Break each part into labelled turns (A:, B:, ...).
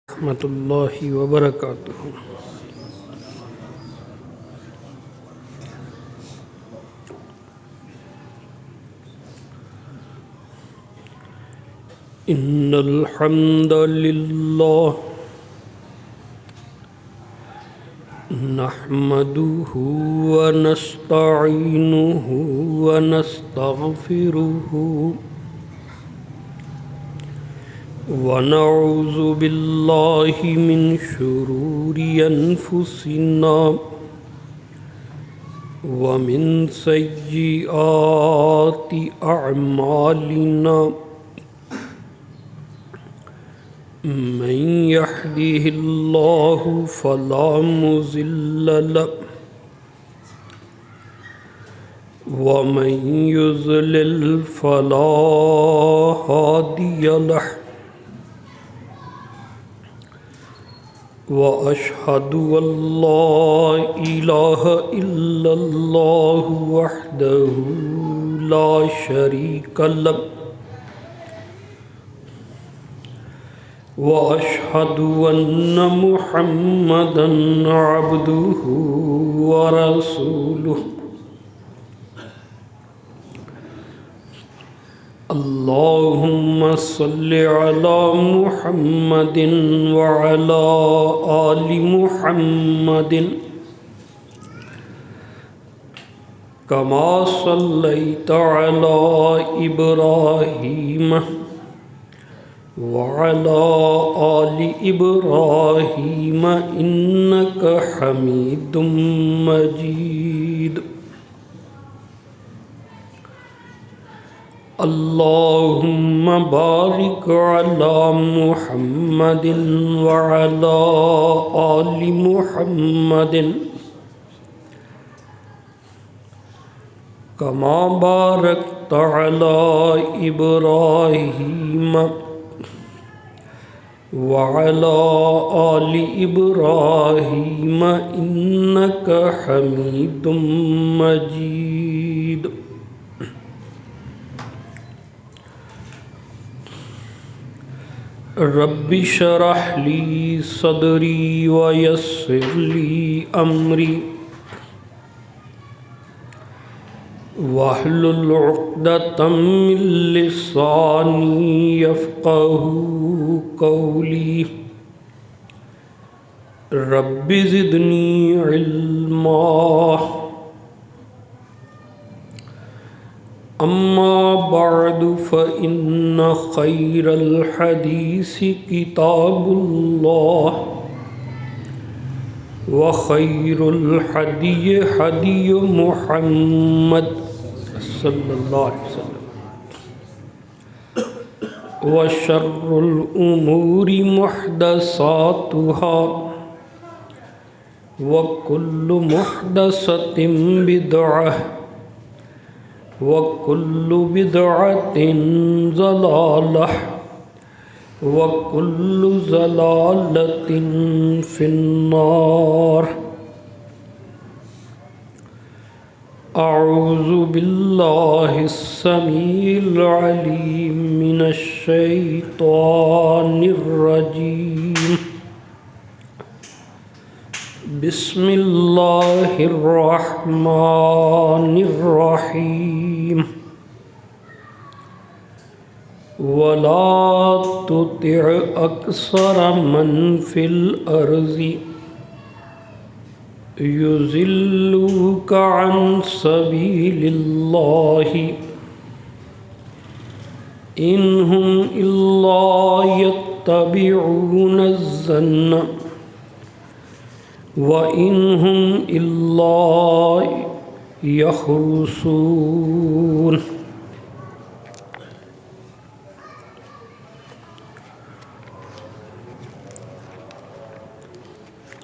A: रहमतुल्लाहि व बरकातुहू। इन्नल हम्दलिल्लाह नहमदुहू व नस्तईनुहु व नस्तगफिरुहू व नऊज़ु बिल्लाहि मिन शुरूरि अनफुसिना व मिन सय्यिआति अअमालिना मन यहदिहिल्लाहु फला मुज़िल्ल लहु व मन युज़लिल फला हादिय लहु व अशहदु अल्ला इलाहा इल्लल्लाहु वहदहु ला शरीक लहु व अशहदु अन्न मुहम्मदन अब्दुहु व रसूलुहु। अल्लाहुम्मा सल्लि अला मुहम्मदिन व अला आलि मुहम्मदिन कमा सल्लैता अला इब्राहीम व अला आलि इब्राहीम इन्नका हमीदुम मजीद। अल्लाहुम्मा बारिक अला मुहम्मदिन व अला आलि मुहम्मदिन कमा बारकता अला इब्राहीम व अला आलि इब्राहीम इन्नका हमीदुम मजीद। रब्बि शरह ली सदरी व यस्सिर ली अमरी वहलुल उक़दतम मिन लिसानी यफ़क़हू क़ौली। रब्बि ज़िदनी इल्मा। अम्मा बअदु फ़इन्न ख़ैरल हदीसी किताबुल्लाह व ख़ैरुल हदीय हदीय मुहम्मद सल्लल्लाहु अलैहि वसल्लम व शर्रुल उमूरि मुहदसातुहा व कुल्लु मुहदसतिन बिदअह व कुल्लु बिदअतिन ज़लालह व कुल्लु ज़लालतिन फिन्नार। अऊज़ु बिल्लाहिस समीइल अलीम मिनश शैतानिर रजीम। बिस्मिल्लाहिर रहमानिर रहीम। वला तुतिअ अक्सर मन फिल अर्ज़ि युज़िल्लुका अन सबीलिल्लाहि इन्हुम इल्ला यत्तबिऊन ज़न्न व इन्हुम इल्ला यख़रुसून।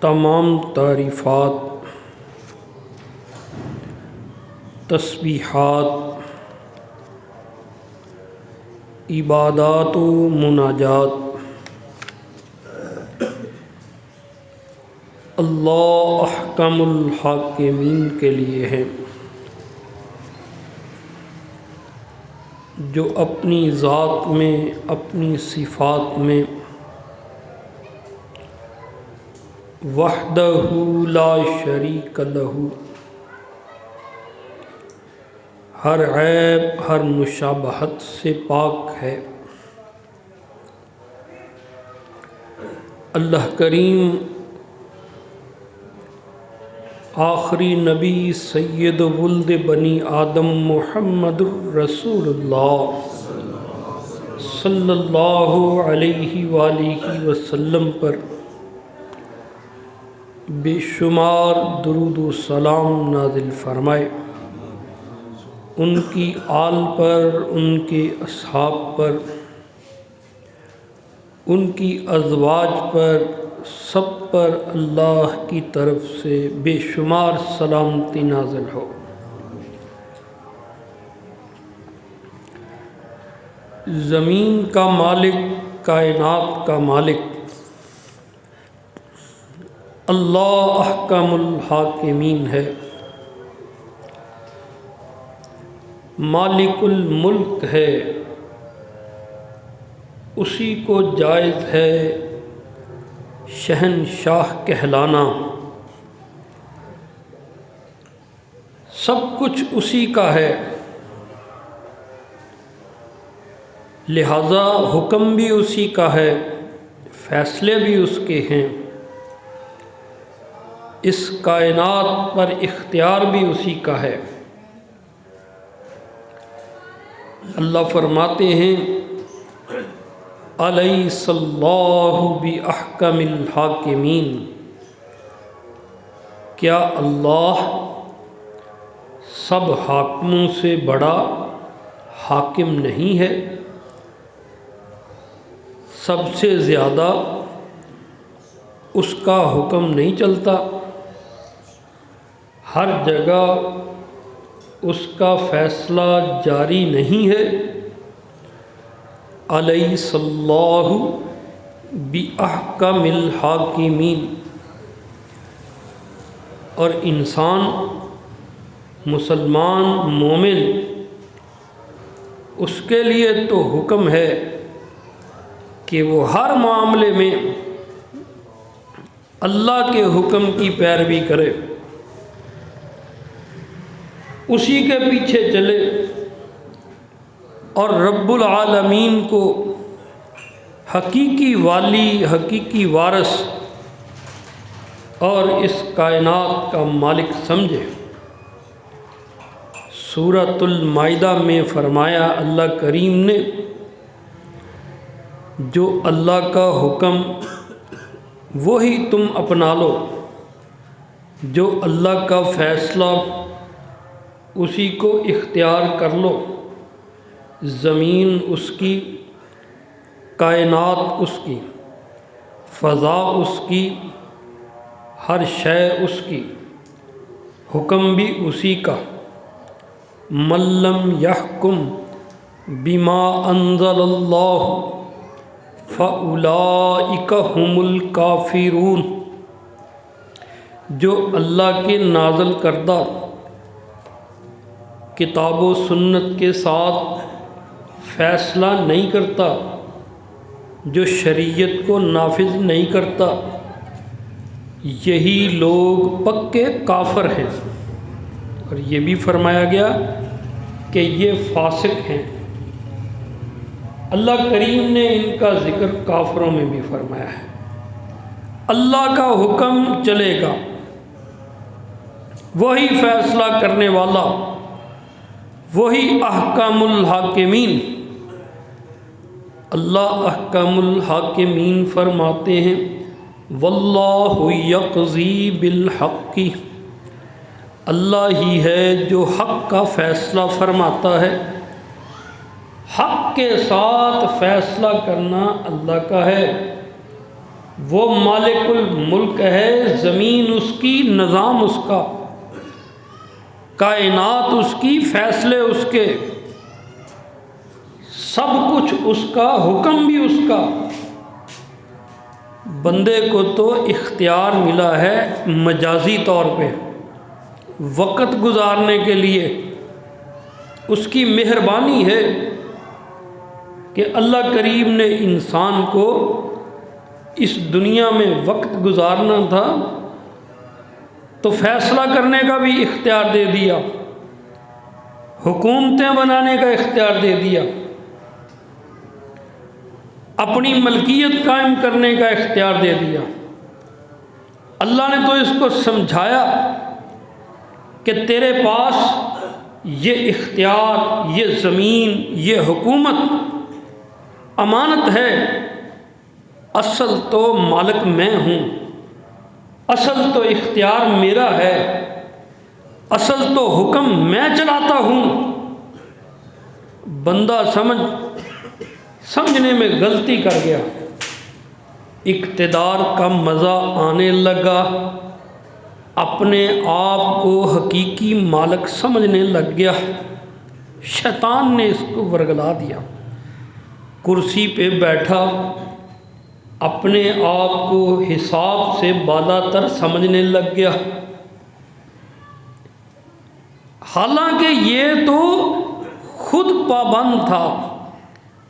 A: तमाम तारीफ़ात, तस्बीहात, इबादात व मुनाजात अल्लाह अहकमुल हाकिमीन के लिए हैं, जो अपनी ज़ात में, अपनी सिफ़ात में वहदहू ला शरीक लहू, हर ऐब हर मुशाबहत से पाक है। अल्लाह करीम आखिरी नबी सैयद वुल्द बनी आदम मुहम्मदुर रसूलुल्लाह सल्लल्लाहु अलैहि वालिहि वसल्लम पर बेशुमार दुरूद व सलाम नाजिल फरमाए। उनकी आल पर, उनके असहाब पर, उनकी अज़वाज पर, सब पर अल्लाह की तरफ से बेशुमार सलामती नाज़िल हो। ज़मीन का मालिक, कायनात का मालिक अल्लाह अहकमुल हाकिमीन है। मालिकुल मुल्क है, उसी को जायज़ है शहनशाह कहलाना। सब कुछ उसी का है, लिहाजा हुक्म भी उसी का है, फ़ैसले भी उसके हैं। इस कायनात पर इख्तियार भी उसी का है। अल्लाह फरमाते हैं अलैहिस्सलाहु बि अहकमिल हाकिमीन, क्या अल्लाह सब हाकिमों से बड़ा हाकिम नहीं है? सबसे ज़्यादा उसका हुक्म नहीं चलता? हर जगह उसका फ़ैसला जारी नहीं है? अलैहिस्सलाहु बि अहकमिल हाकिमीन। और इंसान, मुसलमान, मोमिन, उसके लिए तो हुक्म है कि वो हर मामले में अल्लाह के हुक्म की पैरवी करे, उसी के पीछे चले और रब्बुल आलमीन को हकीकी वाली, हकीकी वारिस और इस कायनात का मालिक समझे। सूरतुल माइदा में फरमाया अल्लाह करीम ने, जो अल्लाह का हुक्म वही तुम अपना लो, जो अल्लाह का फ़ैसला उसी को इख्तियार कर लो। ज़मीन उसकी, कायनात उसकी, फ़ज़ा उसकी, हर शय उसकी, हुक्म भी उसी का। मल्लम यहकुम बिमा अंज़लल्लाहु फ़उलाइका हुमुल काफ़िरून, जो अल्लाह के नाज़िल करदा किताब व सुन्नत के साथ फ़ैसला नहीं करता, जो शरीयत को नाफिज नहीं करता, यही लोग पक्के काफिर हैं। और ये भी फरमाया गया कि ये फासिक हैं। अल्लाह करीम ने इनका ज़िक्र काफिरों में भी फरमाया है। अल्लाह का हुक्म चलेगा, वही फ़ैसला करने वाला, वही अहकामुल हाकिमीन। अल्लाह अहकामुल हाकिमीन फरमाते हैं वल्लाहु यक़ज़ी बिल हक़्क़ि, अल्लाह ही है जो हक़ का फ़ैसला फरमाता है। हक़ के साथ फ़ैसला करना अल्लाह का है। वो मालिकुल मुल्क है, ज़मीन उसकी, निज़ाम उसका, कायनात उसकी, फ़ैसले उसके, सब कुछ उसका, हुक्म भी उसका। बंदे को तो इख्तियार मिला है मजाजी तौर पे, वक़्त गुजारने के लिए। उसकी मेहरबानी है कि अल्लाह करीम ने इंसान को इस दुनिया में वक्त गुजारना था तो फैसला करने का भी इख्तियार दे दिया, हुकूमतें बनाने का इख्तियार दे दिया, अपनी मलकियत कायम करने का इख्तियार दे दिया। अल्लाह ने तो इसको समझाया कि तेरे पास ये इख्तियार, ये ज़मीन, ये हुकूमत अमानत है, असल तो मालिक मैं हूँ, असल तो इख्तियार मेरा है, असल तो हुक्म मैं चलाता हूँ। बंदा समझने में गलती कर गया, इक़्तिदार का मज़ा आने लगा, अपने आप को हकीकी मालिक समझने लग गया। शैतान ने इसको वरगला दिया, कुर्सी पे बैठा, अपने आप को हिसाब से बालातर समझने लग गया। हालांकि ये तो खुद पाबंद था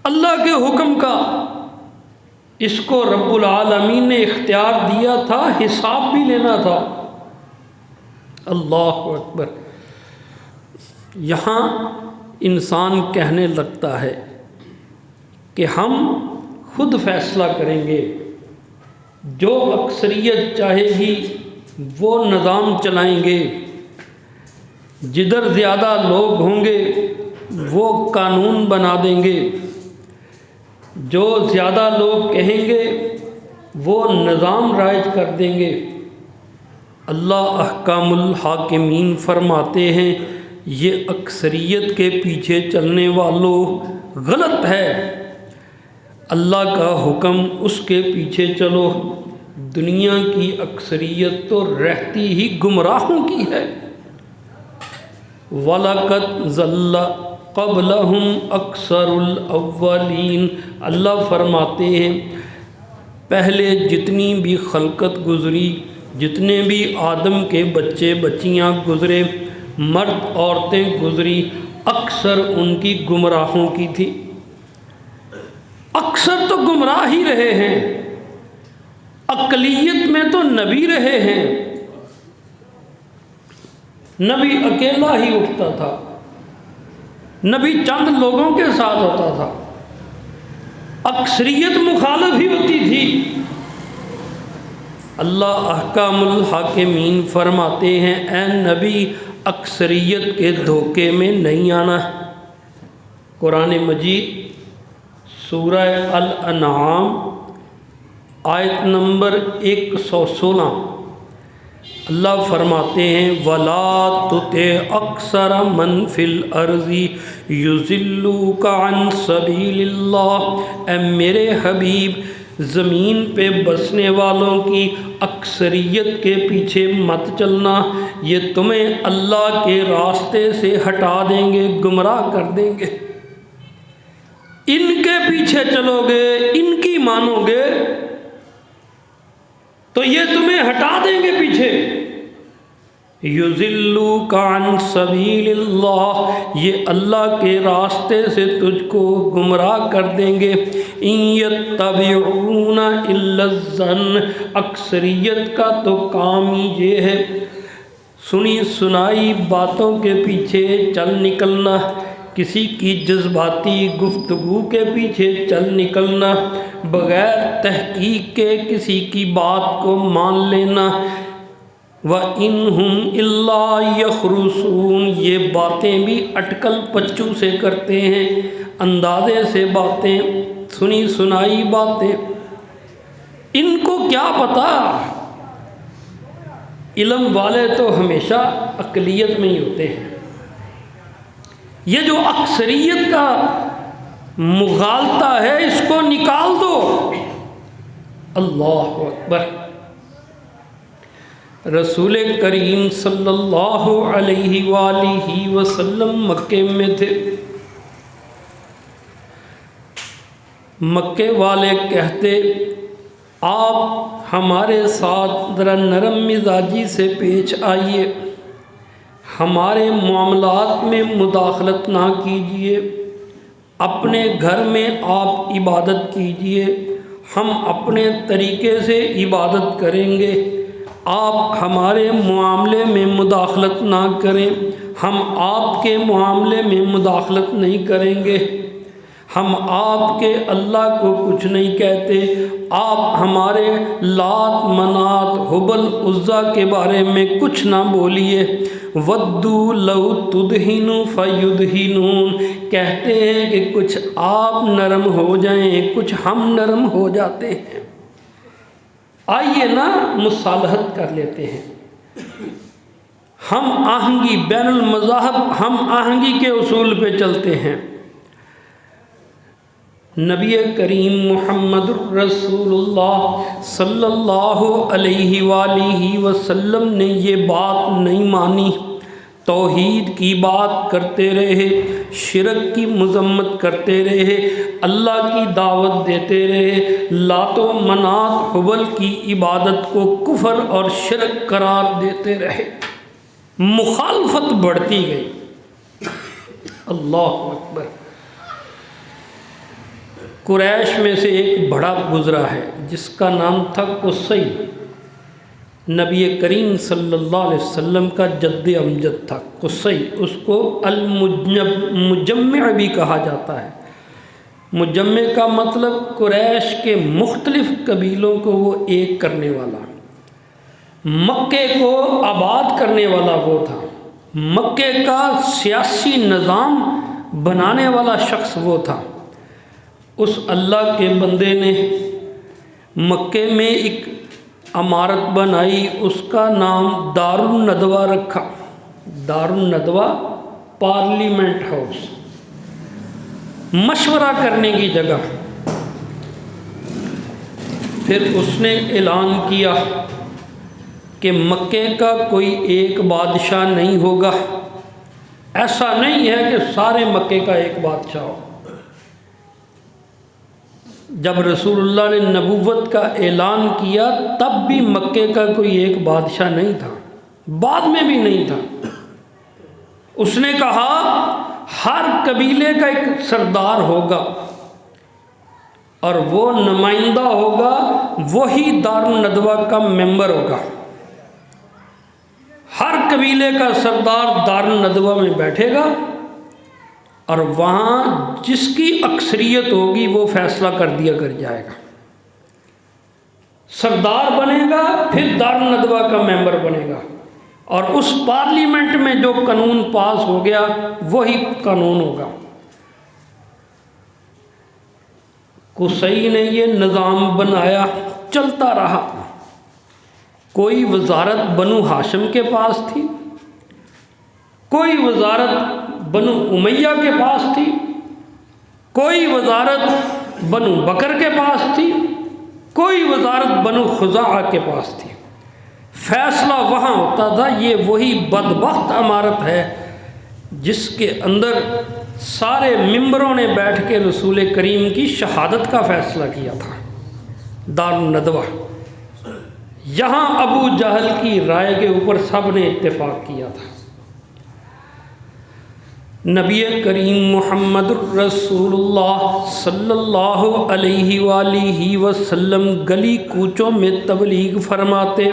A: अल्लाह के हुक्म का, इसको रब्बुल आलमीन ने इख्तियार दिया था, हिसाब भी लेना था। अल्लाह अकबर। यहाँ इंसान कहने लगता है कि हम खुद फैसला करेंगे, जो अक्सरियत चाहेगी वो निज़ाम चलाएंगे, जिधर ज़्यादा लोग होंगे वो कानून बना देंगे, जो ज़्यादा लोग कहेंगे वो निज़ाम राइज कर देंगे। अल्लाह अहकामुल हाकिमीन फरमाते हैं, ये अक्सरियत के पीछे चलने वालों गलत है, अल्लाह का हुक्म उसके पीछे चलो। दुनिया की अक्सरियत तो रहती ही गुमराहों की है। वलक़द ज़ल्ला क़ब्लहुम अक्सरुल अव्वलीन, अल्लाह फरमाते हैं पहले जितनी भी खलकत गुज़री, जितने भी आदम के बच्चे बच्चियां गुज़रे, मर्द औरतें गुज़री, अक्सर उनकी गुमराहों की थी। अक्सर तो गुमराह ही रहे हैं, अक़लियत में तो नबी रहे हैं। नबी अकेला ही उठता था, नबी चंद लोगों के साथ होता था, अक्सरियत मुखालिफ ही होती थी। अल्लाह अहकामुल हाकिमीन फरमाते हैं, ऐ नबी अक्सरियत के धोखे में नहीं आना। कुरान मजीद सूरह अल अनआम आयत नंबर 116, अल्लाह फरमाते हैं वला तुते अक्सर मन फिल अर्ज़ी युज़िल्लुका अन सबीलिल्लाह, ऐ मेरे हबीब ज़मीन पे बसने वालों की अक्सरियत के पीछे मत चलना, ये तुम्हें अल्लाह के रास्ते से हटा देंगे, गुमराह कर देंगे। इनके पीछे चलोगे, इनकी मानोगे तो ये तुम्हें हटा देंगे पीछे। युज़िल्लुका अन सबीलिल्लाह, ये अल्लाह के रास्ते से तुझको गुमराह कर देंगे। इन यत्तबिऊना इल्ला ज़न्न, अक्सरियत का तो काम ही ये है सुनी सुनाई बातों के पीछे चल निकलना, किसी की जज्बाती गुफ्तगू के पीछे चल निकलना, बग़ैर तहकीक के किसी की बात को मान लेना। व इन्हुम इल्ला यखरुसून, ये बातें भी अटकल पच्चू से करते हैं, अंदाजे से बातें, सुनी सुनाई बातें। इनको क्या पता, इल्म वाले तो हमेशा अक़लियत में ही होते हैं। ये जो अक्सरियत का मुगालता है इसको निकाल दो। अल्लाह अकबर। रसूल करीम सल्लल्लाहु अलैहि वसल्लम मक्के में थे। मक्के वाले कहते आप हमारे साथ ज़रा नरम मिजाजी से पेश आइए, हमारे मामलात में मुदाखलत ना कीजिए, अपने घर में आप इबादत कीजिए, हम अपने तरीके से इबादत करेंगे, आप हमारे मामले में मुदाखलत ना करें, हम आपके मामले में मुदाखलत नहीं करेंगे, हम आपके अल्लाह को कुछ नहीं कहते, आप हमारे लात मनात हुबल उज़्ज़ा के बारे में कुछ ना बोलिए। वद्दू लौ तुदहिनु फयुदहिनून, कहते हैं कि कुछ आप नरम हो जाएं, कुछ हम नरम हो जाते हैं। आइए ना मुसालहत कर लेते हैं। हम आहंगी बैनुल मज़ाहब, हम आहंगी के उसूल पे चलते हैं। नबी करीम मुहम्मद रसूलुल्लाह सल्लल्लाहु अलैहि वसल्लम ने ये बात नहीं मानी, तौहीद की बात करते रहे, शिरक की मजम्मत करते रहे, अल्लाह की दावत देते रहे, लातो मनात हुबल की इबादत को कुफर और शिरक करार देते रहे, मुखालफत बढ़ती गई। अल्लाह अकबर। कुरैश में से एक बड़ा गुज़रा है जिसका नाम था कुसै। नबी करीम सल्लल्लाहु अलैहि वसल्लम का जद्द अमजद था कुसै। उसको मुजम्मे भी कहा जाता है। मुजम्मे का मतलब कुरैश के मुख्तलिफ़ कबीलों को वो एक करने वाला, मक्के को आबाद करने वाला वो था, मक्के का सियासी निज़ाम बनाने वाला शख्स वो था। उस अल्लाह के बंदे ने मक्के में एक इमारत बनाई, उसका नाम दारुन नदवा रखा। दारुन नदवा पार्लियामेंट हाउस, मशवरा करने की जगह। फिर उसने ऐलान किया कि मक्के का कोई एक बादशाह नहीं होगा। ऐसा नहीं है कि सारे मक्के का एक बादशाह हो। जब रसूलुल्लाह ने नबुव्वत का ऐलान किया तब भी मक्के का कोई एक बादशाह नहीं था, बाद में भी नहीं था। उसने कहा हर कबीले का एक सरदार होगा और वो नुमाइंदा होगा, वही दारुन नदवा का मेंबर होगा। हर कबीले का सरदार दारुन नदवा में बैठेगा और वहाँ जिसकी अक्सरियत होगी वो फैसला कर दिया कर जाएगा। सरदार बनेगा, फिर दारुन नदवा का मेंबर बनेगा और उस पार्लियामेंट में जो कानून पास हो गया वही कानून होगा। कुसै ने ये निज़ाम बनाया, चलता रहा। कोई वजारत बनु हाशिम के पास थी, कोई वजारत बनु उमैया के पास थी, कोई वजारत बनु बकर के पास थी, कोई वजारत बनु खुज़ा के पास थी। फैसला वहाँ होता था। ये वही बदबख्त इमारत है जिसके अंदर सारे मिंबरों ने बैठ के रसूल करीम की शहादत का फैसला किया था, दारुन नदवा। यहाँ अबू जहल की राय के ऊपर सब ने इत्तेफाक किया था। नबी करीम मुहम्मद रसूलुल्लाह सल्लल्लाहु अलैहि वसल्लम गली कूचों में तबलीग फरमाते,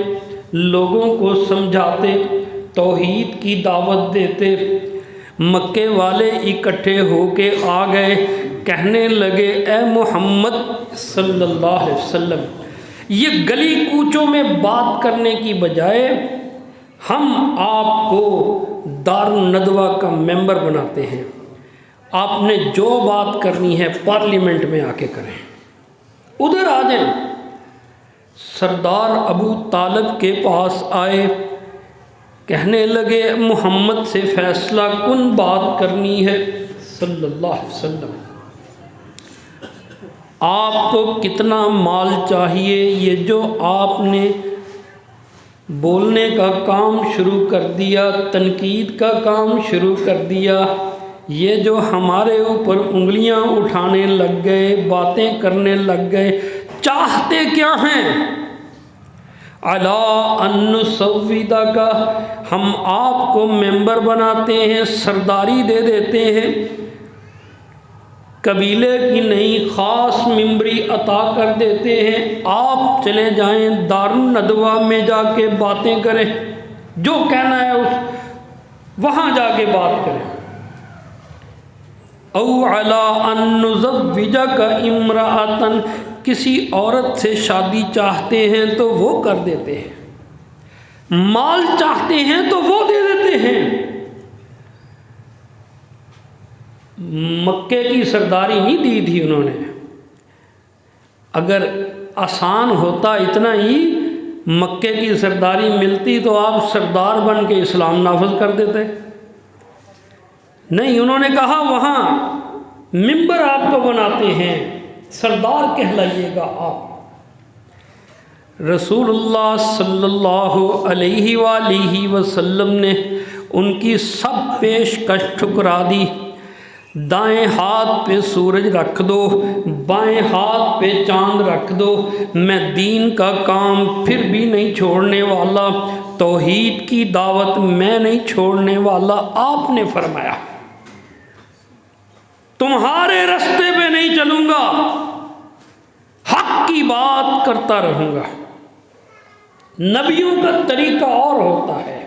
A: लोगों को समझाते, तौहीद की दावत देते। मक्के वाले इकट्ठे होके आ गए, कहने लगे ए मोहम्मद सल्लल्लाहु अलैहि वसल्लम, ये गली कूचों में बात करने की बजाय हम आपको दारुन नदवा का मेंबर बनाते हैं। आपने जो बात करनी है पार्लियामेंट में आके करें, उधर आ जाएं। सरदार अबू तालिब के पास आए, कहने लगे मोहम्मद से फ़ैसला कुन बात करनी है सल्लल्लाहु अलैहि वसल्लम। आपको कितना माल चाहिए? ये जो आपने बोलने का काम शुरू कर दिया, तनकीद का काम शुरू कर दिया, ये जो हमारे ऊपर उंगलियां उठाने लग गए, बातें करने लग गए, चाहते क्या हैं? अला अन्नुसव्विदा का, हम आपको मेंबर बनाते हैं, सरदारी दे देते हैं। कबीले की नहीं ख़ास मिंबरी अता कर देते हैं। आप चले जाएं दारुन नदवा में जाके बातें करें, जो कहना है उस वहाँ जाके बात करें। औ अला अन नुज़व्विजक इम्राअतन, किसी औरत से शादी चाहते हैं तो वो कर देते हैं, माल चाहते हैं तो वो दे देते हैं। मक्के की सरदारी नहीं दी थी उन्होंने। अगर आसान होता इतना ही, मक्के की सरदारी मिलती तो आप सरदार बन के इस्लाम नाफज कर देते। नहीं, उन्होंने कहा वहाँ मिंबर आपको बनाते हैं, सरदार कहलाइएगा आप। रसूलुल्लाह सल्लल्लाहु अलैहि वसल्लम ने उनकी सब पेशकश ठुकरा दी। दाएं हाथ पे सूरज रख दो, बाएं हाथ पे चांद रख दो, मैं दीन का काम फिर भी नहीं छोड़ने वाला, तौहीद की दावत मैं नहीं छोड़ने वाला। आपने फरमाया तुम्हारे रास्ते पे नहीं चलूँगा, हक की बात करता रहूँगा। नबियों का तरीका और होता है,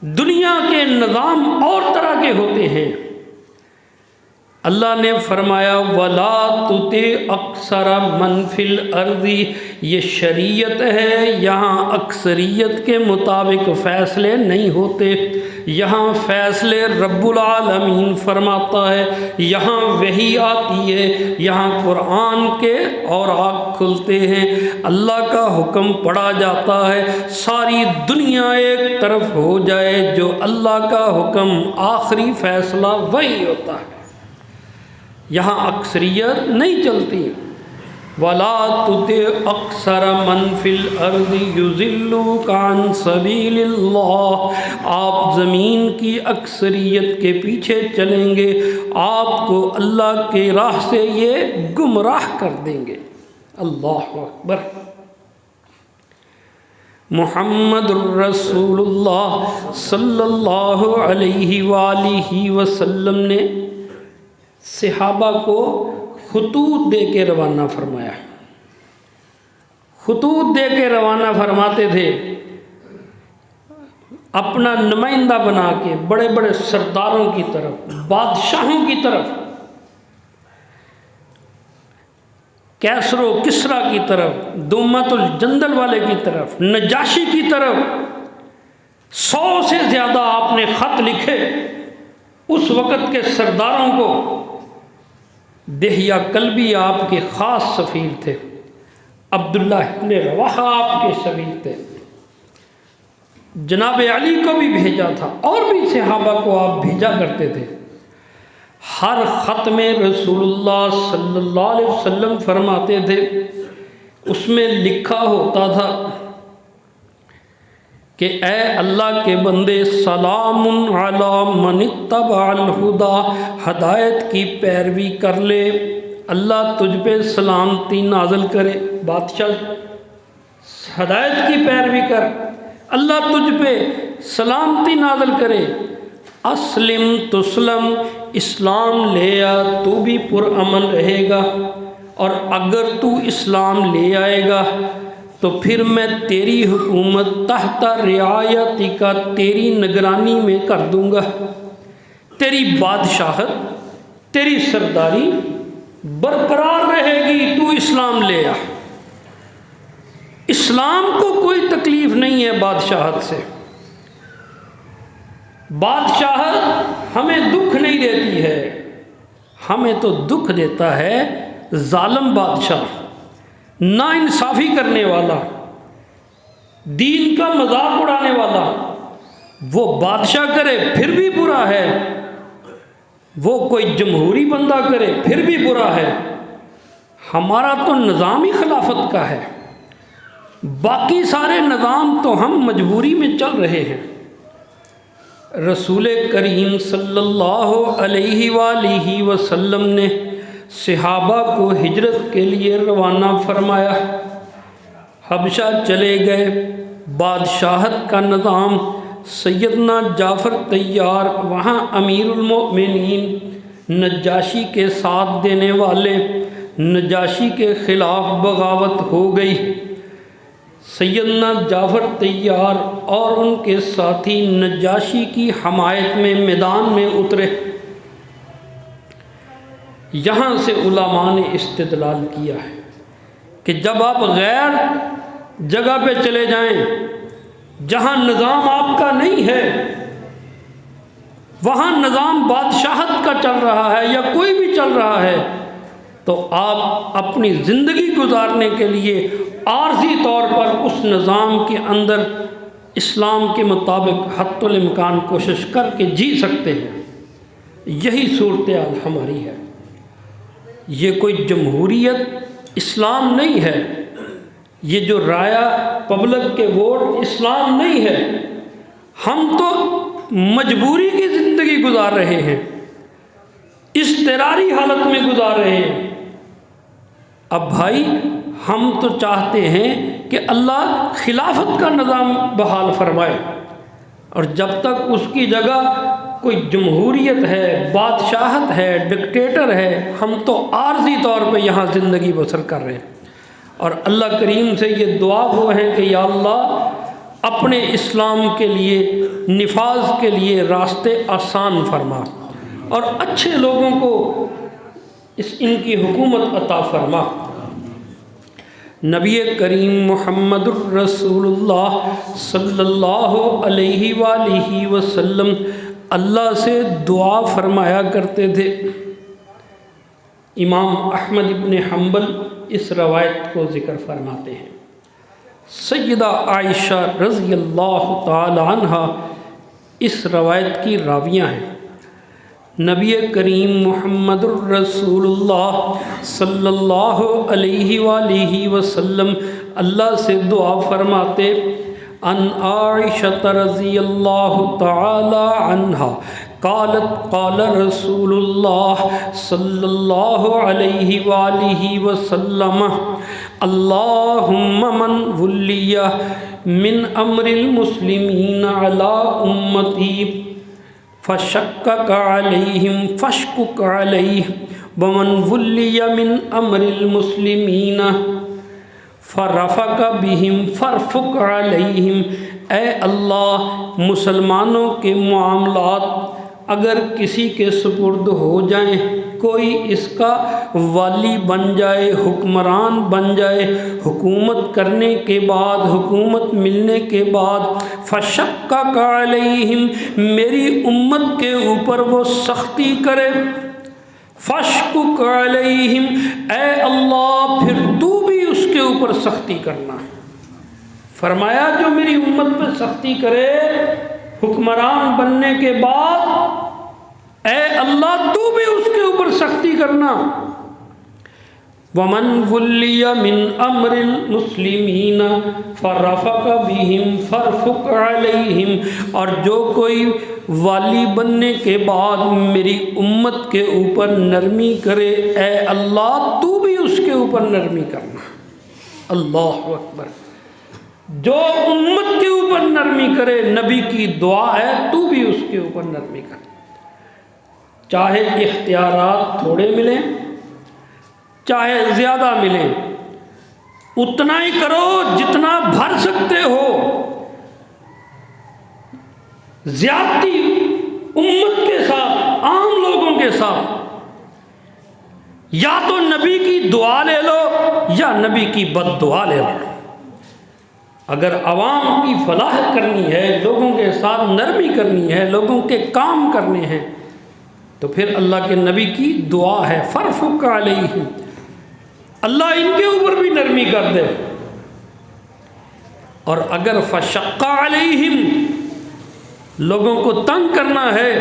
A: दुनिया के निज़ाम और तरह के होते हैं। अल्लाह ने फरमाया वला तुते अक्सरा मन फिल अर्दी, ये शरीयत है, यहाँ अक्सरियत के मुताबिक फ़ैसले नहीं होते। यहाँ फ़ैसले रब्बुल आलमीन फरमाता है, यहाँ वही आती है, यहाँ कुरान के और आँख खुलते हैं, अल्लाह का हुक्म पढ़ा जाता है, सारी दुनिया एक तरफ हो जाए, जो अल्लाह का हुक्म आखिरी फ़ैसला वही होता है। यहाँ अक्सरियत नहीं चलती। वला तुते अक्सर मन फिल अर्दी युज़िल्लुका अन सबीलिल्लाह, आप ज़मीन की अक्सरियत के पीछे चलेंगे, आपको अल्लाह के राह से ये गुमराह कर देंगे। अल्लाह अकबर। मुहम्मदुर रसूलुल्लाह सल्लल्लाहु अलैहि वसल्लम ने सहाबा को खुतूत दे के रवाना फरमाया। खुतूत दे के रवाना फरमाते थे, अपना नुमाइंदा बना के बड़े बड़े सरदारों की तरफ, बादशाहों की तरफ, कैसरो किसरा की तरफ, दुम्मतुल जंदल वाले की तरफ, नजाशी की तरफ 100 से ज़्यादा आपने ख़त लिखे उस वक़्त के सरदारों को। देहिया कल्बी आपके ख़ास सफ़ीर थे, अब्दुल्ला इब्न रवाहा आपके सफ़ीर थे, जनाब अली को भी भेजा था और भी सहाबा को आप भेजा करते थे। हर ख़त में रसूलुल्लाह सल्लल्लाहु अलैहि वसल्लम फरमाते थे, उसमें लिखा होता था कि ए अल्लाह के बंदे, सलामुन अला मन इत्तबअल हुदा, हदायत की पैरवी कर ले, अल्लाह तुझ पे सलामती नाज़िल करे। बादशाह हदायत की पैरवी कर, अल्लाह तुझ पे सलामती नाज़िल करे। अस्लिम तुस्लम, इस्लाम ले आ, तू भी पुरअमन रहेगा, और अगर तू इस्लाम ले आएगा तो फिर मैं तेरी हुकूमत तहता रियायती का, तेरी निगरानी में कर दूंगा, तेरी बादशाहत, तेरी सरदारी बरकरार रहेगी, तू इस्लाम ले आ। इस्लाम को कोई तकलीफ़ नहीं है बादशाहत से। बादशाहत हमें दुख नहीं देती है, हमें तो दुख देता है जालिम बादशाह, नाइंसाफ़ी करने वाला, दीन का मजाक उड़ाने वाला। वो बादशाह करे फिर भी बुरा है, वो कोई जमहूरी बंदा करे फिर भी बुरा है। हमारा तो निज़ाम ही खिलाफत का है, बाकी सारे निज़ाम तो हम मजबूरी में चल रहे हैं। रसूल करीम सल्लल्लाहु अलैहि वसल्लम ने सहाबा को हिजरत के लिए रवाना फरमाया। हबशा चले गए, बादशाहत का निज़ाम, सैयदना जाफ़र तैयार वहाँ अमीरुल मोमिनीन नजाशी के साथ देने वाले नजाशी के ख़िलाफ़ बगावत हो गई। सैयदना जाफ़र तैयार और उनके साथी नजाशी की हमायत में मैदान में उतरे। यहाँ से उलमा ने इस्तिदलाल किया है कि जब आप गैर जगह पे चले जाएं, जहाँ निज़ाम आपका नहीं है, वहाँ निज़ाम बादशाहत का चल रहा है या कोई भी चल रहा है, तो आप अपनी ज़िंदगी गुजारने के लिए आर्जी तौर पर उस निज़ाम के अंदर इस्लाम के मुताबिक हत्तुल इम्कान कोशिश करके जी सकते हैं। यही सूरत-ए-हाल हमारी है। ये कोई जमहूरियत इस्लाम नहीं है, ये जो राया पब्लिक के वोट इस्लाम नहीं है। हम तो मजबूरी की ज़िंदगी गुजार रहे हैं, इज़्तिरारी हालत में गुजार रहे हैं। अब भाई हम तो चाहते हैं कि अल्लाह खिलाफत का निज़ाम बहाल फरमाए, और जब तक उसकी जगह कोई जमहूरियत है, बादशाहत है, डिक्टेटर है, हम तो आर्जी तौर पे यहाँ ज़िंदगी बसर कर रहे हैं। और अल्लाह करीम से ये दुआ हो है कि या अल्लाह अपने इस्लाम के लिए, निफाज के लिए रास्ते आसान फरमा और अच्छे लोगों को इनकी हुकूमत अता फरमा। नबी करीम मुहम्मदुर रसूलुल्लाह सल्लल्लाहु अलैहि वालिहि वसल्लम अल्लाह से दुआ फरमाया करते थे। इमाम अहमद इब्न हम्बल इस रवायत को ज़िक्र फरमाते हैं। सैयदा आयशा रज़ी अल्लाह ताला अन्हा इस रवायत की रावियाँ हैं। नबी करीम मुहम्मदुर रसूलुल्लाह सल्लल्लाहु अलैहि वालिहि वसल्लम अल्लाह से दुआ फरमाते, अन आयशा रज़ियल्लाहु ताला अन्हा क़ालत क़ाल रसूलुल्लाह सल्लल्लाहु अलैहि वालिहि वसल्लम अल्लाहुम्मा मन वुल्लिया मिन अम्रिल मुस्लिमीन अला उम्मती फ़शक्कक अलैहिम फ़शकुक अलैहि वमन वुल्लिया मिन अम्रिल मुस्लिमीन फ़रफ़क बिहिम फ़रफ़ुक अलैहिम। ए अल्लाह, मुसलमानों के मामलात अगर किसी के सुपुर्द हो जाएं, कोई इसका वाली बन जाए, हुक्मरान बन जाए, हुकूमत करने के बाद, हुकूमत मिलने के बाद, फ़शक्कक अलैहिम, मेरी उम्मत के ऊपर वो सख्ती करे, फ़शकुक अलैहिम, ए अल्लाह फिर तू भी उसके ऊपर सख्ती करना। फरमाया जो मेरी उम्मत पर सख्ती करे हुक्मरान बनने के बाद, ए अल्लाह तू भी उसके ऊपर सख्ती करना। वमन वुल्लिया मिन अम्रिल मुस्लिमीन फ़रफ़क बिहिम फ़रफ़ुक अलैहिम, और जो कोई वाली बनने के बाद मेरी उम्मत के ऊपर नरमी करे, ए अल्लाह तू भी उसके ऊपर नरमी करना। अल्लाहु अकबर। जो उम्मत के ऊपर नरमी करे, नबी की दुआ है, तू भी उसके ऊपर नरमी कर। चाहे इख्तियारात थोड़े मिलें, चाहे ज़्यादा मिलें, उतना ही करो जितना भर सकते हो। ज़्यादती उम्मत के साथ, आम लोगों के साथ, या तो नबी की दुआ ले लो या नबी की बद्दुआ ले लो। अगर अवाम की फलाह करनी है, लोगों के साथ नरमी करनी है, लोगों के काम करने हैं, तो फिर अल्लाह के नबी की दुआ है, फ़रफ़ुक अलैहिम, अल्लाह इनके ऊपर भी नरमी कर दे। और अगर फ़शक्का अलैहिम, लोगों को तंग करना है,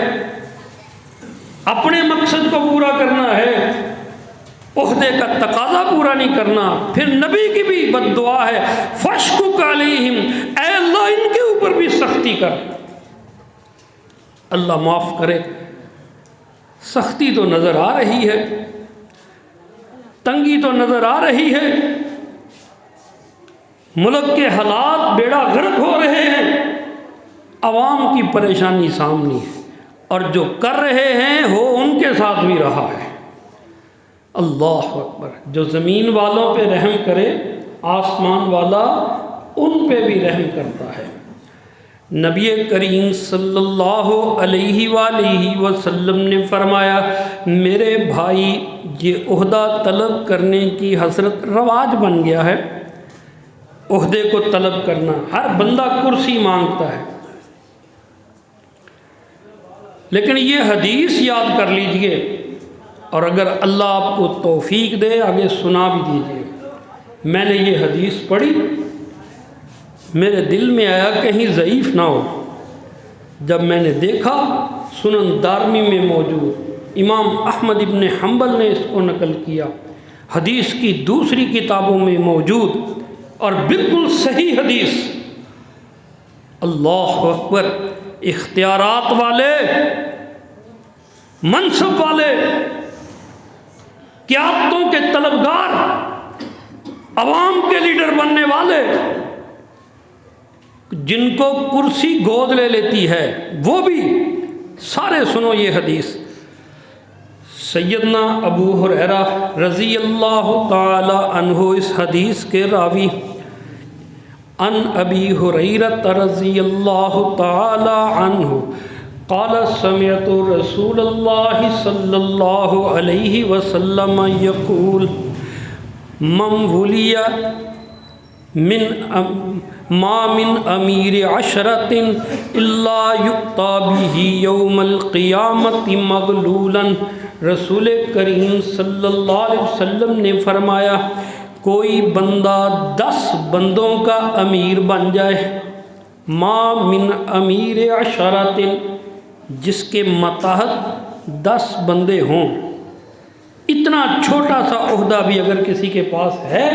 A: अपने मकसद को पूरा करना है, ओहदे का तकाजा पूरा नहीं करना, फिर नबी की भी बद्दुआ है, फ़शकुक अलैहिम, ऐ अल्लाह इनके ऊपर भी सख्ती कर। अल्लाह माफ़ करे। सख्ती तो नज़र आ रही है, तंगी तो नज़र आ रही है, मुल्क के हालात बेड़ा गर्क हो रहे हैं, अवाम की परेशानी सामने है। और जो कर रहे हैं वो उनके साथ भी रहा है। अल्लाह अकबर। जो ज़मीन वालों पे रहम करे, आसमान वाला उन पे भी रहम करता है। नबी करीम सल्लल्लाहु अलैहि वसल्लम ने फरमाया, मेरे भाई ये ओहदा तलब करने की हसरत रवाज बन गया है। ओहदे को तलब करना, हर बंदा कुर्सी मांगता है, लेकिन ये हदीस याद कर लीजिए और अगर अल्लाह आपको तौफीक दे आगे सुना भी दीजिए। मैंने ये हदीस पढ़ी, मेरे दिल में आया कहीं ज़ईफ़ ना हो। जब मैंने देखा सुनन दारमी में मौजूद, इमाम अहमद इब्न हम्बल ने इसको नकल किया, हदीस की दूसरी किताबों में मौजूद और बिल्कुल सही हदीस। अल्लाह अकबर। इख्तियारात वाले, मनसब वाले, क़यादतों के तलबगार, अवाम के लीडर बनने वाले, जिनको कुर्सी गोद ले लेती है, वो भी सारे सुनो ये हदीस। सैयदना अबू हुरैरा रज़ी अल्लाह ताला अन्हु इस हदीस के रावी। अन अबी हुरैरत रज़ी अल्लाह ताला अन्हु क़ाल समिअतु रसूलल्लाहि सल्लल्लाहु अलैहि वसल्लम यक़ूल मन वुलिया मिन अमीर अशरतिन इल्ला युक्ता बिही यौमल क़ियामति मग़लूलन। रसूल करीम सल्लल्लाहु अलैहि वसल्लम ने फरमाया, कोई बंदा 10 बंदों का अमीर बन जाए, मा मिन अमीर अशरतिन, जिसके मतहत 10 बंदे हों। इतना छोटा सा ओहदा भी अगर किसी के पास है,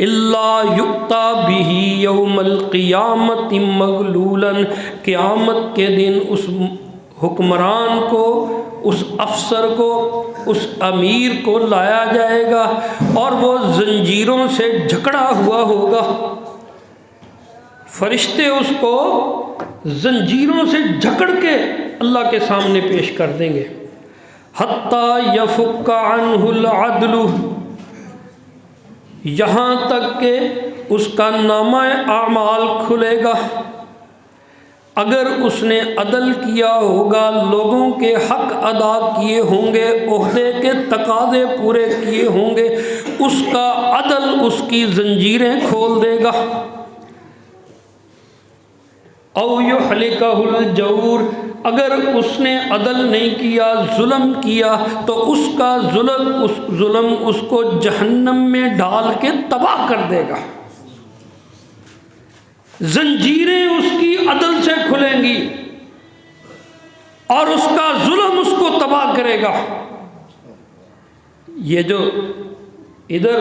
A: इल्ला युक्ता बिही यौमल क़ियामति मग़लूलन, क़यामत के दिन उस हुक्मरान को, उस अफसर को, उस अमीर को लाया जाएगा और वो जंजीरों से जकड़ा हुआ होगा। फरिश्ते उसको जंजीरों से जकड़ के अल्लाह के सामने पेश कर देंगे। हत्ता यफुक्का अन्हुल अदलु, यहाँ तक के उसका नामा आमाल खुलेगा। अगर उसने अदल किया होगा, लोगों के हक अदा किए होंगे, ओहदे के तकाज़े पूरे किए होंगे, उसका अदल उसकी जंजीरें खोल देगा। औ युहलिकहुल जऊर, अगर उसने अदल नहीं किया, जुल्म किया, तो उसका जुल्म उसको जहन्नम में डाल के तबाह कर देगा। जंजीरें उसकी अदल से खुलेंगी और उसका जुल्म उसको तबाह करेगा। ये जो इधर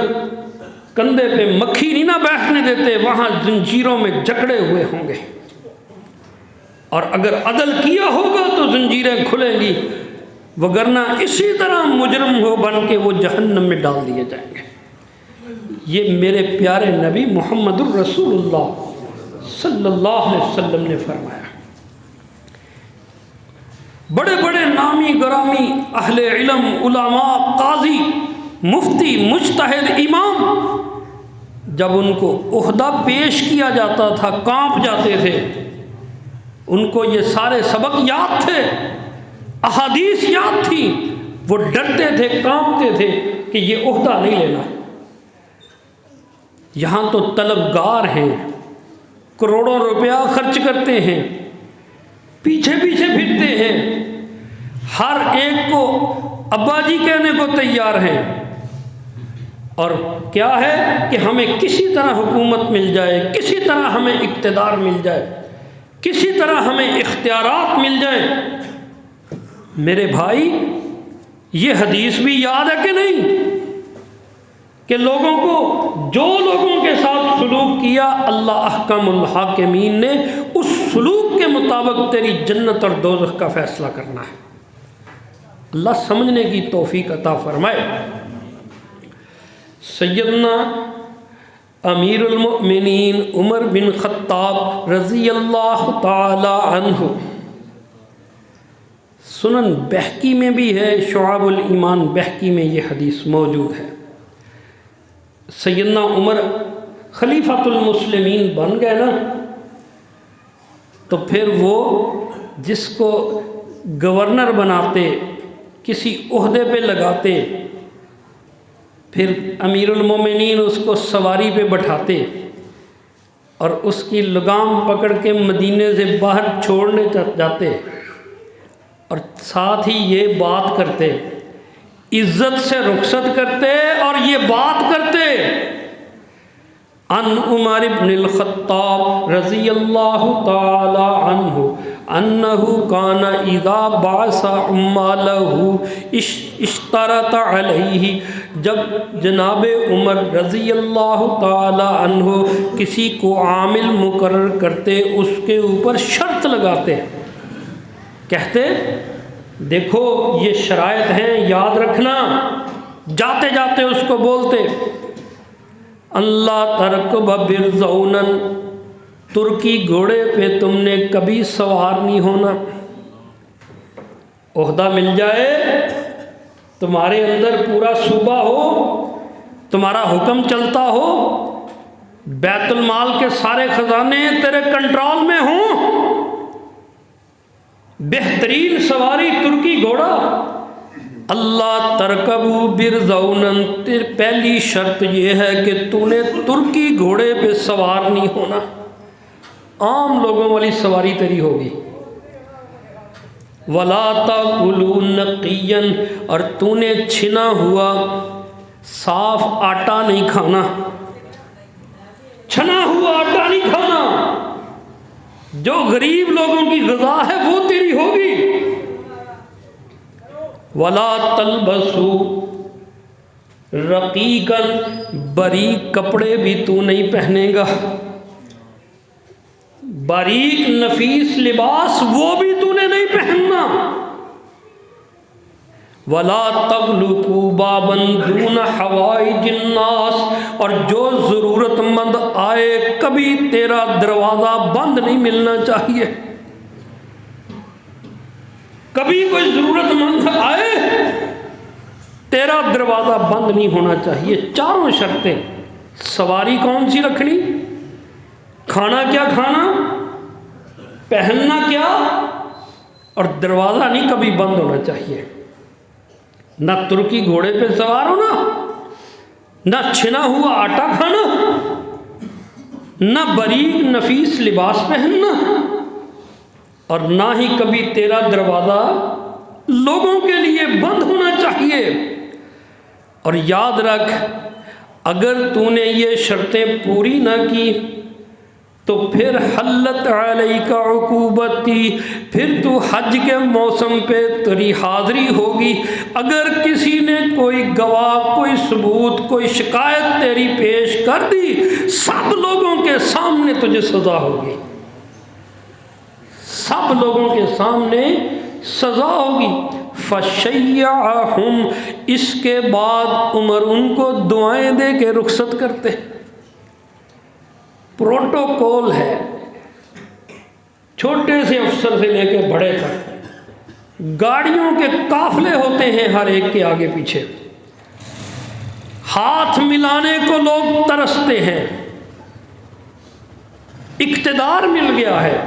A: कंधे पे मक्खी नहीं ना बैठने देते, वहां जंजीरों में जकड़े हुए होंगे, और अगर अदल किया होगा तो जंजीरें खुलेंगी, वगरना इसी तरह मुजरम हो बन के वो जहन्नम में डाल दिए जाएंगे। ये मेरे प्यारे नबी मुहम्मदुर रसूलुल्लाह सल्लल्लाहु अलैहि वसल्लम ने फरमाया। बड़े बड़े नामी गरामी अहले इल्म, उलमा, काजी, मुफ्ती, मुज्तहिद, इमाम, जब उनको ओहदा पेश किया जाता था कांप जाते थे। उनको ये सारे सबक याद थे, अहादीस याद थी, वो डरते थे, कांपते थे कि ये ओहदा नहीं लेना। यहाँ तो तलबगार हैं, करोड़ों रुपया खर्च करते हैं, पीछे पीछे फिरते हैं, हर एक को अब्बा जी कहने को तैयार हैं, और क्या है कि हमें किसी तरह हुकूमत मिल जाए, किसी तरह हमें इक़्तिदार मिल जाए, किसी तरह हमें इख्तियारात मिल जाए। मेरे भाई, ये हदीस भी याद है कि नहीं, कि लोगों को, जो लोगों के साथ सलूक किया, अल्लाह अहकमुल हाकिमीन ने उस सलूक के मुताबिक तेरी जन्नत और दोज़ख का फ़ैसला करना है। अल्लाह समझने की तौफीक अता फरमाए। सैयदना अमीरुल मोमिनीन उमर बिन खत्ताब रज़ी अल्लाह ताला अन्हु सुनन बहकी में भी है, शुआबुल ईमान बहकी में ये हदीस मौजूद है। सैयदना उमर खलीफातुल मुस्लिमीन बन गए ना, तो फिर वो जिसको गवर्नर बनाते, किसी ओहदे पे लगाते, फिर अमीरुल मोमिनीन उसको सवारी पे बैठाते और उसकी लगाम पकड़ के मदीने से बाहर छोड़ने जाते और साथ ही ये बात करते, इज्जत से रुखसत करते और ये बात करते, अन उमर इब्न अल-खत्ताब रज़ियल्लाहु ताला अन्हु अन्नहु काना इज़ा बासा उम्मालहु इश्तरत अलैहि, जब जनाबे उमर रज़ियल्लाहु ताला अन्हु किसी को आमिल मुकर्रर करते, उसके ऊपर शर्त लगाते, कहते देखो ये शराइत हैं, याद रखना। जाते जाते उसको बोलते, अल्लाह तरकब बिरज़ौनन, तुर्की घोड़े पे तुमने कभी सवार नहीं होना। ओहदा मिल जाए, तुम्हारे अंदर पूरा सूबा हो, तुम्हारा हुक्म चलता हो, बैतुल माल के सारे खजाने तेरे कंट्रोल में हों, बेहतरीन सवारी तुर्की घोड़ा, अल्लाह तरकबू बिरज़ौनन, तेरी पहली शर्त यह है कि तूने तुर्की घोड़े पे सवार नहीं होना, आम लोगों वाली सवारी तेरी होगी। वला ताकुलू नक़ियन, और तूने छिना हुआ साफ आटा नहीं खाना, छना हुआ आटा नहीं खाना, जो गरीब लोगों की ग़िज़ा है वो तेरी होगी। वला तलबसू रक़ीकन, बारीक कपड़े भी तू नहीं पहनेगा, बारीक नफीस लिबास वो भी तूने नहीं पहनना। वला तगलुकू बाबन दून हवाई जिन्नास, और जो ज़रूरतमंद आए कभी तेरा दरवाज़ा बंद नहीं मिलना चाहिए, कभी कोई ज़रूरतमंद आए तेरा दरवाज़ा बंद नहीं होना चाहिए। चारों शर्तें, सवारी कौन सी रखनी, खाना क्या खाना, पहनना क्या, और दरवाज़ा नहीं कभी बंद होना चाहिए। ना तुर्की घोड़े पे सवार होना, ना छिना हुआ आटा खाना, ना बारीक नफीस लिबास पहनना, और ना ही कभी तेरा दरवाज़ा लोगों के लिए बंद होना चाहिए। और याद रख, अगर तूने ये शर्तें पूरी ना की तो फिर हल्लत अलैका उकूबती, फिर तू हज के मौसम पे तेरी हाज़री होगी। अगर किसी ने कोई गवाह, कोई सबूत, कोई शिकायत तेरी पेश कर दी, सब लोगों के सामने तुझे सज़ा होगी, सब लोगों के सामने सज़ा होगी। फशय्यअहुम, इसके बाद उमर उनको दुआएं दे के रुखसत करते। प्रोटोकॉल है, छोटे से अफसर से लेके बड़े तक, गाड़ियों के काफले होते हैं हर एक के आगे पीछे, हाथ मिलाने को लोग तरसते हैं, इक्तदार मिल गया है,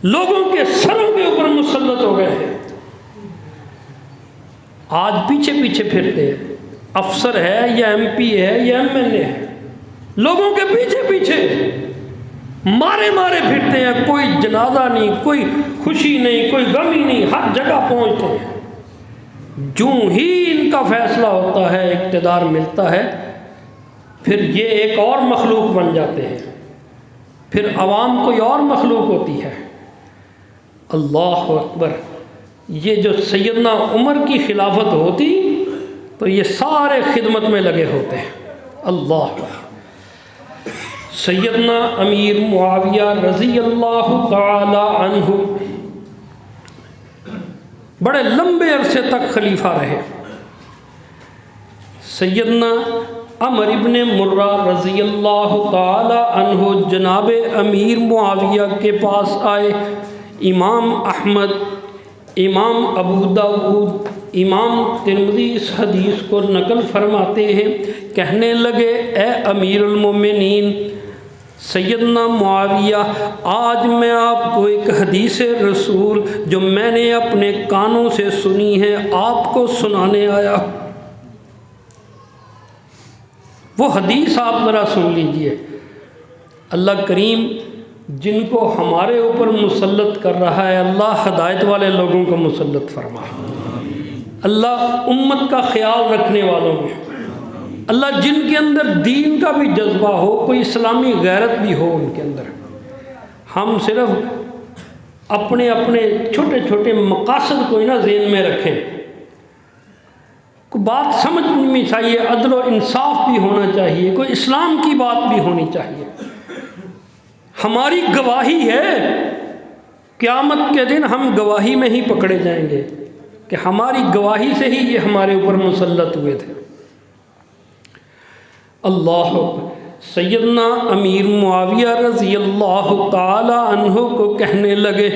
A: लोगों के सरों के ऊपर मुसल्लत हो गए हैं, आज पीछे पीछे फिरते हैं, अफसर है या एमपी है या एमएलए है, लोगों के पीछे पीछे मारे मारे फिरते हैं, कोई जनाजा नहीं, कोई खुशी नहीं, कोई गमी नहीं, हर जगह पहुंचते हैं। जूं ही इनका फैसला होता है, इक़्तिदार मिलता है, फिर ये एक और मखलूक बन जाते हैं, फिर अवाम कोई और मखलूक होती है। अल्लाह अकबर। ये जो सैयदना उमर की खिलाफत होती तो ये सारे खिदमत में लगे होते हैं। अल्लाह। सैयदना अमीर मुआविया रज़ी अल्लाह ताला अन्हु बड़े लंबे अरसे तक खलीफा रहे। सैयदना अमर इब्ने मुर्रा रज़ी अल्लाह ताला अन्हु जनाब अमीर मुआविया के पास आए। इमाम अहमद इमाम अबू दाऊद, इमाम तिरमिज़ी इस हदीस को नकल फरमाते हैं, कहने लगे ए अमीरुल मोमिनीन सैयदना मुआविया, आज मैं आपको एक हदीस रसूल जो मैंने अपने कानों से सुनी है आपको सुनाने आया। वो हदीस आप ज़रा सुन लीजिए। अल्लाह करीम जिनको हमारे ऊपर मुसल्लत कर रहा है, अल्लाह हदायत वाले लोगों को मुसल्लत फरमा। अल्लाह उम्मत का ख्याल रखने वालों में, अल्लाह जिनके अंदर दीन का भी जज्बा हो, कोई इस्लामी गैरत भी हो उनके अंदर। हम सिर्फ अपने अपने छोटे छोटे मकासद को ना ज़हन में रखें। कोई बात समझ में चाहिए, अदल व इंसाफ भी होना चाहिए, कोई इस्लाम की बात भी होनी चाहिए। हमारी गवाही है, क़यामत के दिन हम गवाही में ही पकड़े जाएंगे कि हमारी गवाही से ही ये हमारे ऊपर मुसल्लत हुए थे। अल्लाह सैयदना अमीर मुआविया रज़ी अल्लाह ताला अन्हु को कहने लगे,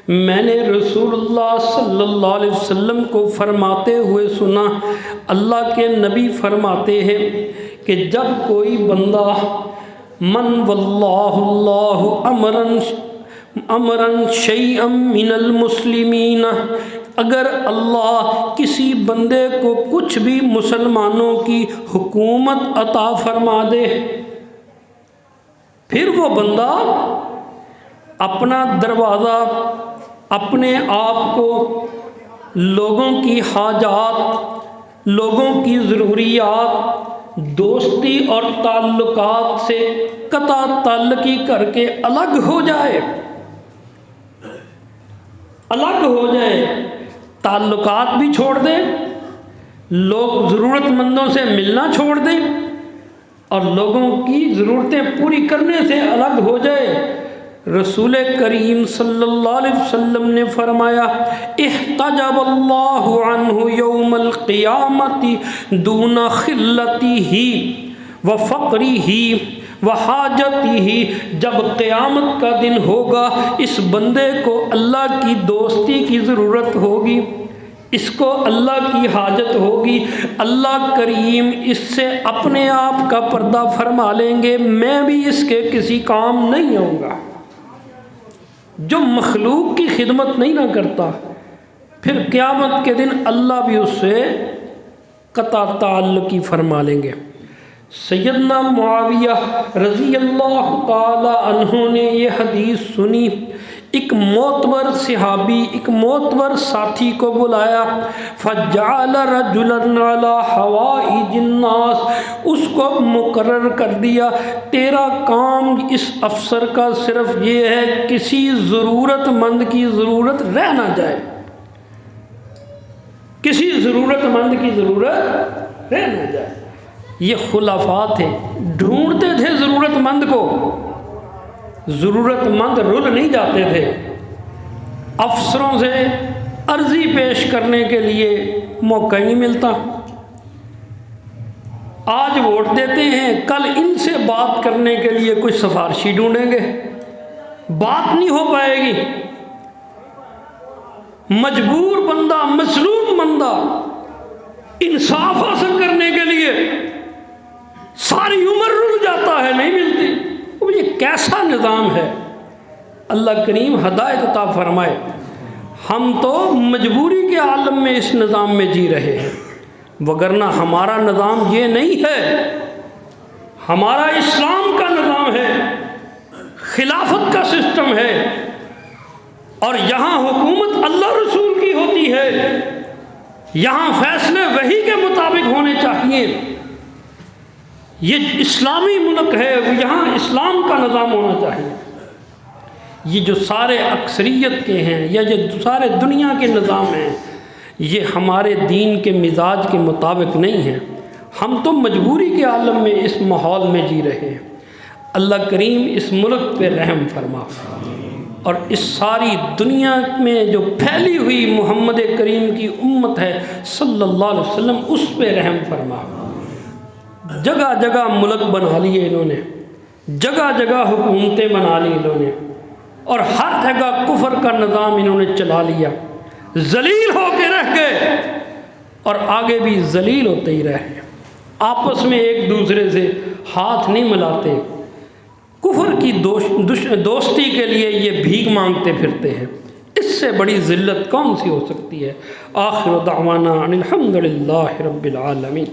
A: मैंने रसूलुल्लाह सल्लल्लाहु अलैहि वसल्लम को फरमाते हुए सुना, अल्लाह के नबी फरमाते हैं कि जब कोई बंदा मन वल्लाहुल्लाहु अमरन शैअम मिनल मुस्लिमीन, अगर अल्लाह किसी बंदे को कुछ भी मुसलमानों की हुकूमत अता फरमा दे, फिर वो बंदा अपना दरवाज़ा अपने आप को लोगों की हाजात, लोगों की ज़रूरियात, दोस्ती और ताल्लुकात से कता ताल्लुकी करके अलग हो जाए, अलग हो जाए, ताल्लुकात भी छोड़ दे, लोग ज़रूरतमंदों से मिलना छोड़ दे और लोगों की ज़रूरतें पूरी करने से अलग हो जाए। रसूल करीम सल्लल्लाहु अलैहि वसल्लम ने फरमाया, इह्तजबल्लाहु अन्हु यौमल क़ियामति दूना खिल्लतिही व फ़क़रिही व हाजतिही, जब क़यामत का दिन होगा इस बंदे को अल्लाह की दोस्ती की ज़रूरत होगी, इसको अल्लाह की हाजत होगी, अल्लाह करीम इससे अपने आप का पर्दा फरमा लेंगे, मैं भी इसके किसी काम नहीं आऊँगा। जो मखलूक की खिदमत नहीं ना करता, फिर क़यामत के दिन अल्लाह भी उससे कता ताल्लुकी फरमा लेंगे। सैयदना मुआविया रज़ी अल्लाह ताला अन्हु ने ये हदीस सुनी, एक मोतबर सहाबी, एक मोतबर साथी को बुलाया, फ़जअल रजुलन अला हवाइजिन नास, उसको मुकर्रर कर दिया, तेरा काम इस अफसर का सिर्फ ये है किसी ज़रूरतमंद की ज़रूरत रह ना जाए, किसी ज़रूरतमंद की ज़रूरत रह ना जाए। ये खुलाफा थे, ढूंढते थे ज़रूरतमंद को, ज़रूरतमंद रुल नहीं जाते थे। अफसरों से अर्ज़ी पेश करने के लिए मौका ही नहीं मिलता। आज वोट देते हैं, कल इनसे बात करने के लिए कोई सिफारिशी ढूंढेंगे, बात नहीं हो पाएगी। मजबूर बंदा, मजलूम बंदा इंसाफ हासिल करने के लिए सारी उम्र रुल जाता है, नहीं मिलती। ये कैसा निज़ाम है? अल्लाह करीम हदायत अता फरमाए। हम तो मजबूरी के आलम में इस निज़ाम में जी रहे हैं, वगरना हमारा निज़ाम ये नहीं है। हमारा इस्लाम का निज़ाम है, खिलाफत का सिस्टम है, और यहाँ हुकूमत अल्लाह रसूल की होती है, यहाँ फैसले वही के मुताबिक होने चाहिए। ये इस्लामी मुल्क है, यहाँ इस्लाम का निज़ाम होना चाहिए। ये जो सारे अक्सरियत के हैं या जो सारे दुनिया के निज़ाम हैं, ये हमारे दीन के मिजाज के मुताबिक नहीं हैं। हम तो मजबूरी के आलम में इस माहौल में जी रहे हैं। अल्लाह करीम इस मुल्क पे रहम फरमा, और इस सारी दुनिया में जो फैली हुई मोहम्मद करीम की उम्मत है सल्लल्लाहु अलैहि वसल्लम, उस पे रहम फरमा। जगह जगह मुल्क बना लिए इन्होंने, जगह जगह हुकूमतें बना ली इन्होंने, और हर जगह कुफर का निज़ाम इन्होंने चला लिया। जलील होके रह गए और आगे भी जलील होते ही रहे। आपस में एक दूसरे से हाथ नहीं मिलाते, कुफर की दोस्ती के लिए ये भीख मांगते फिरते हैं। इससे बड़ी ज़िल्लत कौन सी हो सकती है। आखिर दावाना अनिल हम्दुलिल्लाहि रब्बिल आलमीन।